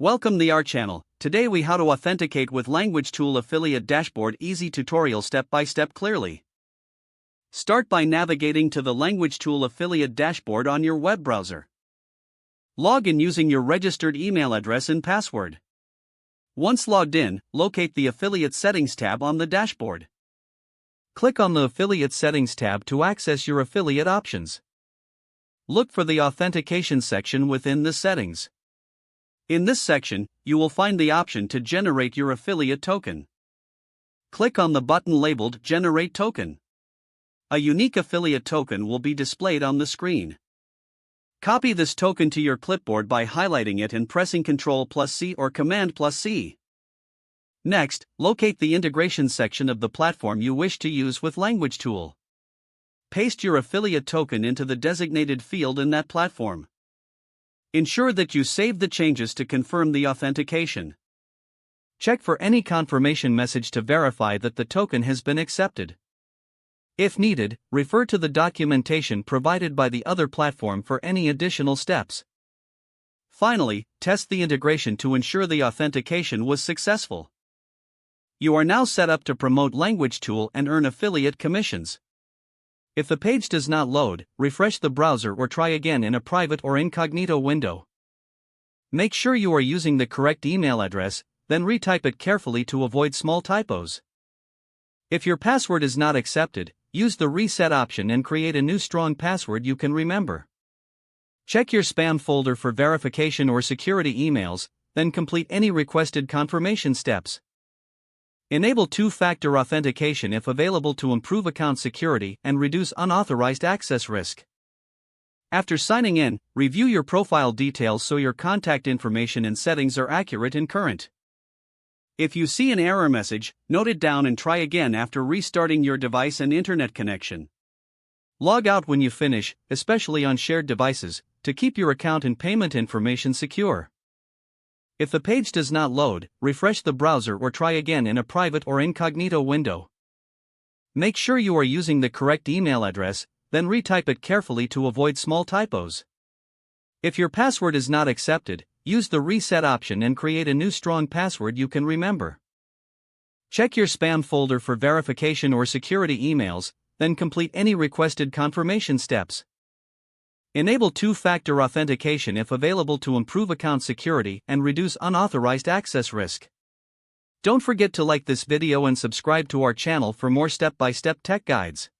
Welcome to our channel. Today we how to authenticate with LanguageTool affiliate dashboard. Easy tutorial step by step clearly. Start by navigating to the LanguageTool affiliate dashboard on your web browser. Log in using your registered email address and password. Once logged in, locate the Affiliate Settings tab on the dashboard. Click on the Affiliate Settings tab to access your affiliate options. Look for the Authentication section within the settings. In this section, you will find the option to generate your affiliate token. Click on the button labeled Generate Token. A unique affiliate token will be displayed on the screen. Copy this token to your clipboard by highlighting it and pressing Ctrl+C or Command+C. Next, locate the integration section of the platform you wish to use with LanguageTool. Paste your affiliate token into the designated field in that platform. Ensure that you save the changes to confirm the authentication. Check for any confirmation message to verify that the token has been accepted. If needed, refer to the documentation provided by the other platform for any additional steps. Finally, test the integration to ensure the authentication was successful. You are now set up to promote LanguageTool and earn affiliate commissions. If the page does not load, refresh the browser or try again in a private or incognito window. Make sure you are using the correct email address, then retype it carefully to avoid small typos. If your password is not accepted, use the reset option and create a new strong password you can remember. Check your spam folder for verification or security emails, then complete any requested confirmation steps. Enable two-factor authentication if available to improve account security and reduce unauthorized access risk. After signing in, review your profile details so your contact information and settings are accurate and current. If you see an error message, note it down and try again after restarting your device and internet connection. Log out when you finish, especially on shared devices, to keep your account and payment information secure. If the page does not load, refresh the browser or try again in a private or incognito window. Make sure you are using the correct email address, then retype it carefully to avoid small typos. If your password is not accepted, use the reset option and create a new strong password you can remember. Check your spam folder for verification or security emails, then complete any requested confirmation steps. Enable two-factor authentication if available to improve account security and reduce unauthorized access risk. Don't forget to like this video and subscribe to our channel for more step-by-step tech guides.